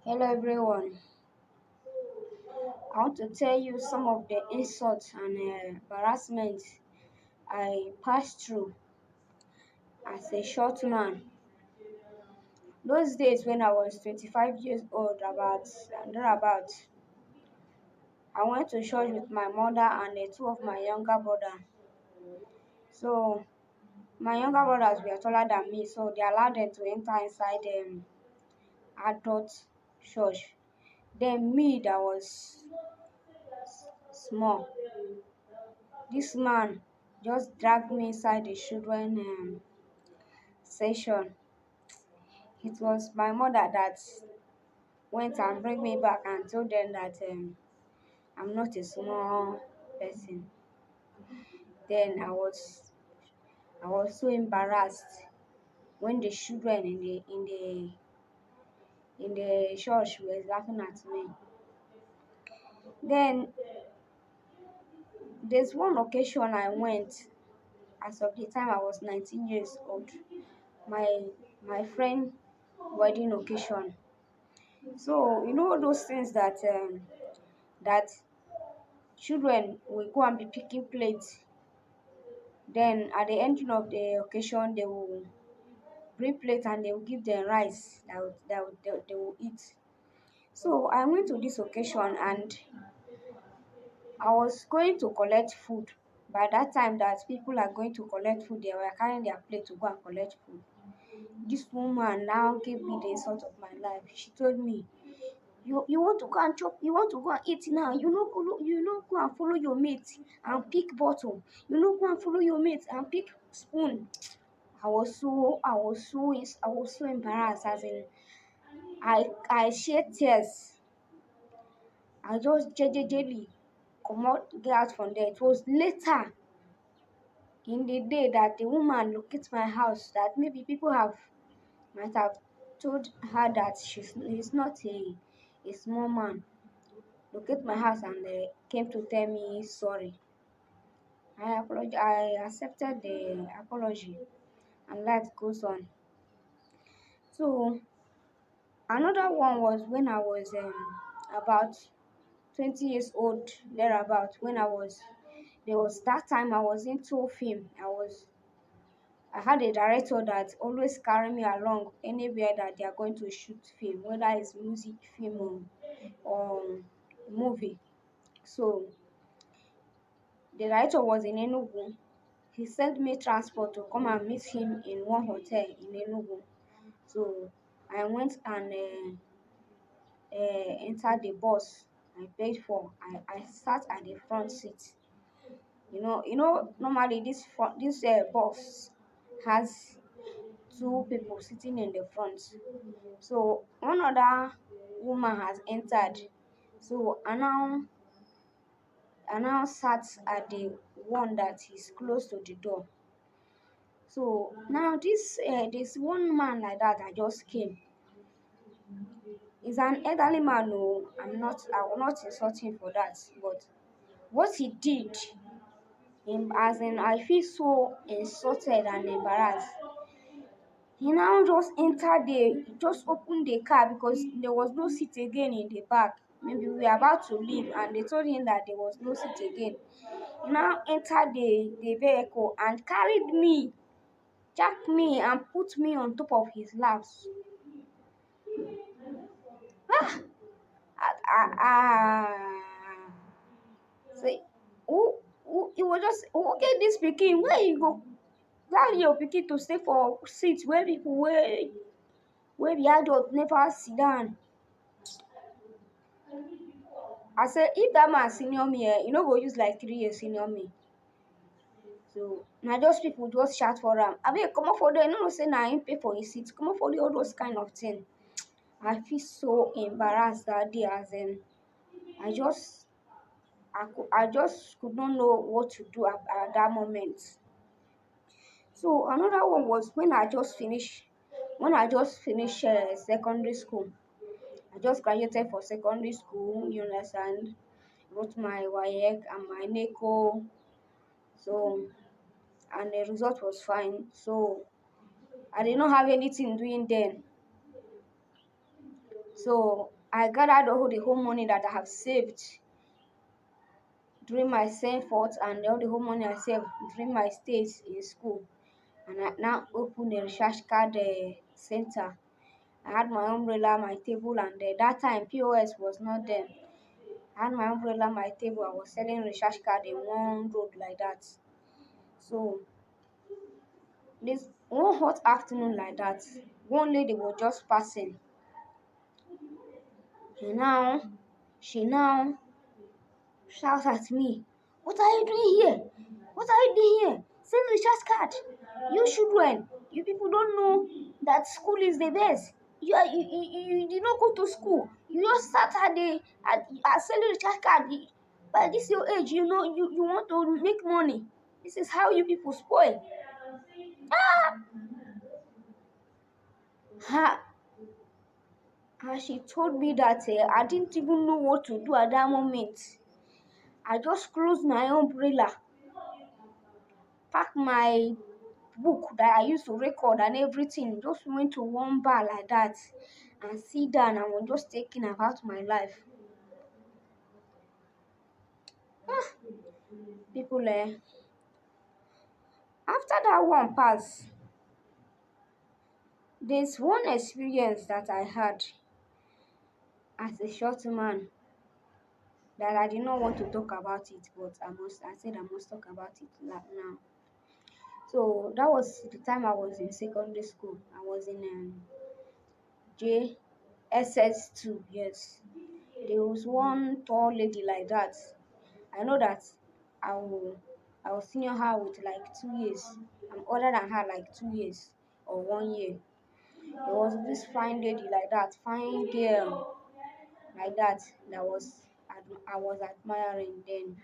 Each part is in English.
Hello everyone. I want to tell you some of the insults and embarrassment I passed through as a short man. Those days when I was 25 years old, about and thereabout, I went to church with my mother and two of my younger brother. So my younger brothers were taller than me, so they allowed them to enter inside the adult church. Then me that was small, this man just dragged me inside the children session. It was my mother that went and bring me back and told them that I'm not a small person. Then I was so embarrassed when the children in the church were laughing at me. Then there's one occasion I went as of the time I was 19 years old. My friend wedding occasion. So you know those things that children will go and be picking plates. Then at the ending of the occasion, they will bring plates and they will give them rice they will eat. So I went to this occasion and I was going to collect food. By that time that people are going to collect food, they were carrying their plate to go and collect food. This woman now gave me the insult of my life. She told me, you want to go and chop, you want to go and eat now, you know go and follow your mate and pick bottle, go and follow your mate and pick spoon. I was so embarrassed, as in I shed tears. I just jejely comot get out from there. It was later in the day that the woman locate my house, that maybe people have might have told her that he's not a small man. Locate my house and they came to tell me sorry. I accepted the apology and life goes on. So another one was when I was about 20 years old, thereabout, when there was that time I was into film. I had a director that always carry me along anywhere that they are going to shoot film, whether it's music, film, or movie. So the director was in Enugu. He sent me transport to come and meet him in one hotel in Enugu. So I went and entered the bus. I paid for. I sat at the front seat. Normally this bus has two people sitting in the front. So one other woman has entered. So I now sat at the one that is close to the door. So now this one man like that I just came. He's an elderly man. No, I will not insult him for that. But what he did, him as in I feel so insulted and embarrassed. He now just just opened the car because there was no seat again in the back. Maybe we were about to leave and they told him that there was no seat again. He now entered the vehicle and carried me, jacked me and put me on top of his laps. Ah, ah. Say, who it was just who get this pikin? Where you go? Allow your pikin to stay for seats where people where the adult never sit down. I say if that man senior me, go use like 3 years senior me. So na just people just shout for am. Abeg comot for there, you no know say na him pay for his seat. Comot for there, all those kind of thing. I feel so embarrassed that day, as in I just I just could not know what to do at that moment. So another one was when I just finished secondary school. I just graduated for secondary school, you understand. Wrote my WAEC and my NECO. So and the result was fine. So I did not have anything doing then. So I gathered all the whole money that I have saved during my same forth and all the whole money I saved during my stays in school. And I now opened a recharge card center. I had my umbrella, my table, and that time POS was not there. I had my umbrella, my table. I was selling recharge card in one road like that. So this one hot afternoon like that, one lady was just passing. She now, she now shouts at me, "What are you doing here? What are you doing here? Send recharge card. You children, you people don't know that school is the best. You did not go to school. You just start at selling recharge card. By this your age, you know you want to make money. This is how you people spoil." Ah! Ha! And she told me that I didn't even know what to do at that moment. I just closed my umbrella, packed my book that I used to record and everything, just went to one bar like that and sit down and was just thinking about my life. Ah, people, after that one pass, there's one experience that I had as a short man that I did not want to talk about it, but I said I must talk about it now. So that was the time I was in secondary school. I was in JSS2, yes. There was one tall lady like that. I know that I will I will senior her with like 2 years. I'm older than her like 2 years or 1 year. There was this fine lady like that, fine girl like that I was admiring then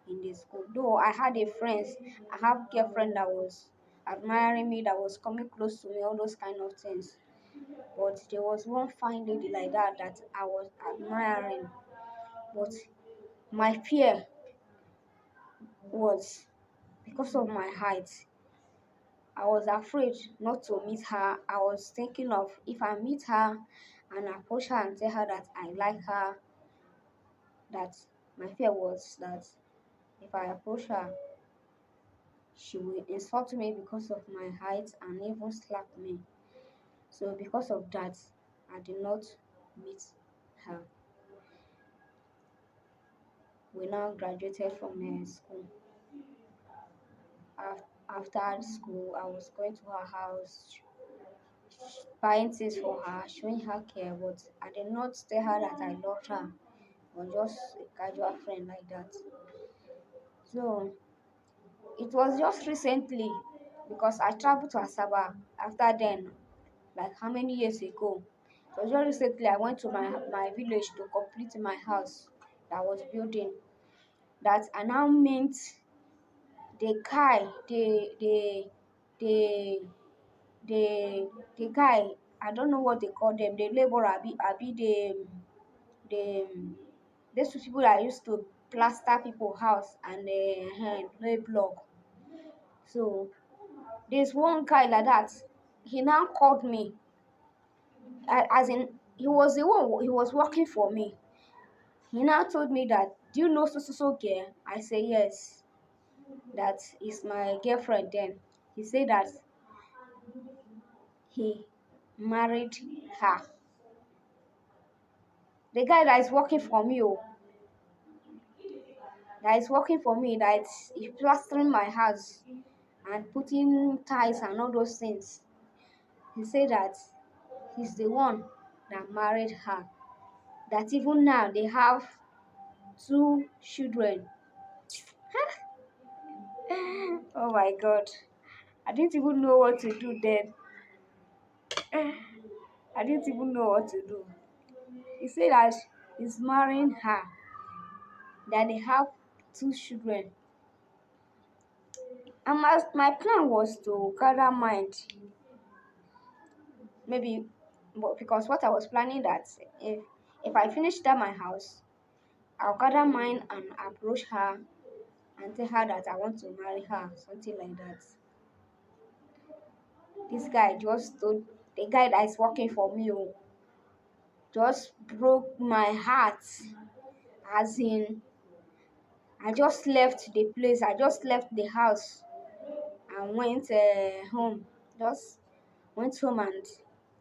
in the school. Though I had a friend, I have girlfriend that was admiring me, that was coming close to me, all those kind of things. But there was one fine lady like that that I was admiring. But my fear was because of my height. I was afraid not to meet her. I was thinking of if I meet her and approach her and tell her that I like her, that my fear was that if I approach her, she will insult me because of my height and even slap me. So because of that, I did not meet her. We now graduated from school. After school, I was going to her house, buying things for her, showing her care, but I did not tell her that I loved her, or just a casual friend like that. So it was just recently because I traveled to Asaba after then, like how many years ago. It was just recently I went to my village to complete my house that I was building. That I now meant the guy, the the the guy, I don't know what they call them, the laborer, abi the these two people that used to plaster people house and lay block. So there's one guy like that. He now called me, as in he was the one, he was working for me. He now told me that, "Do you know so so so girl?" I say yes. That is my girlfriend. Then he said that he married her. The guy that is working for me, oh, that is working for me, that is plastering my house and putting ties and all those things. He said that he's the one that married her. That even now they have two children. Oh my God. I didn't even know what to do then. I didn't even know what to do. He said that he's marrying her, that they have two children. And my plan was to gather mind, maybe, but because what I was planning that if I finish that my house, I'll gather mine and approach her and tell her that I want to marry her, something like that. This guy just told the guy that is working for me, oh, just broke my heart. As in, I just left the place, I just left the house and went home. Just went home and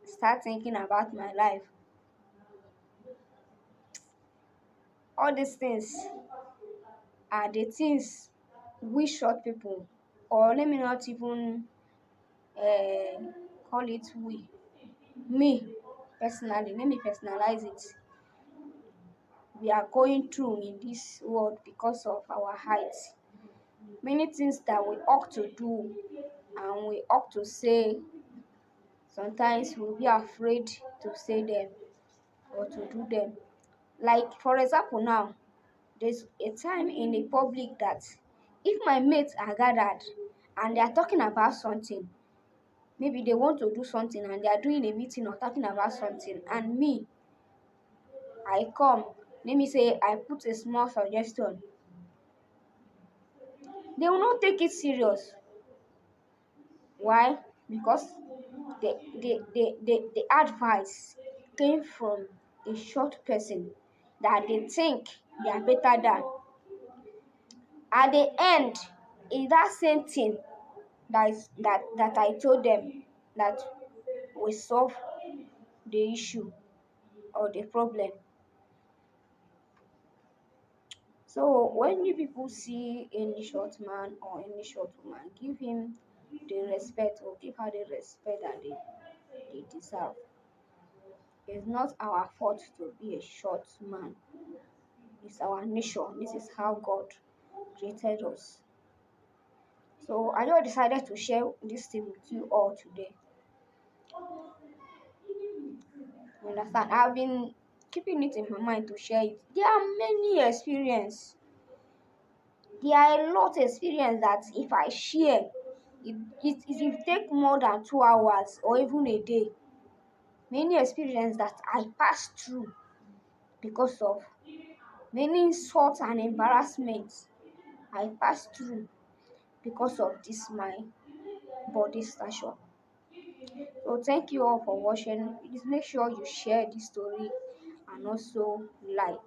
start thinking about my life. All these things are the things we short people, or let me not even uh, call it we, me personally, let me personalize it. We are going through in this world because of our height. Many things that we ought to do and we ought to say, sometimes we'll be afraid to say them or to do them. Like, for example, now, there's a time in the public that if my mates are gathered and they are talking about something, maybe they want to do something and they are doing a meeting or talking about something, and me, I come, let me say, I put a small suggestion, they will not take it serious. Why? Because the advice came from a short person that they think they are better than. At the end, is that same thing that I told them that will solve the issue or the problem. So when you people see any short man or any short woman, give him the respect or give her the respect that they deserve. It's not our fault to be a short man. It's our nature. This is how God created us. So I just decided to share this thing with you all today. You understand? I've been keeping it in my mind to share it. There are many experiences. There are a lot of experience that if I share, it will take more than 2 hours or even a day. Many experience that I passed through because of many insults and embarrassments I passed through because of this my body stature. So thank you all for watching. Please make sure you share this story and also like.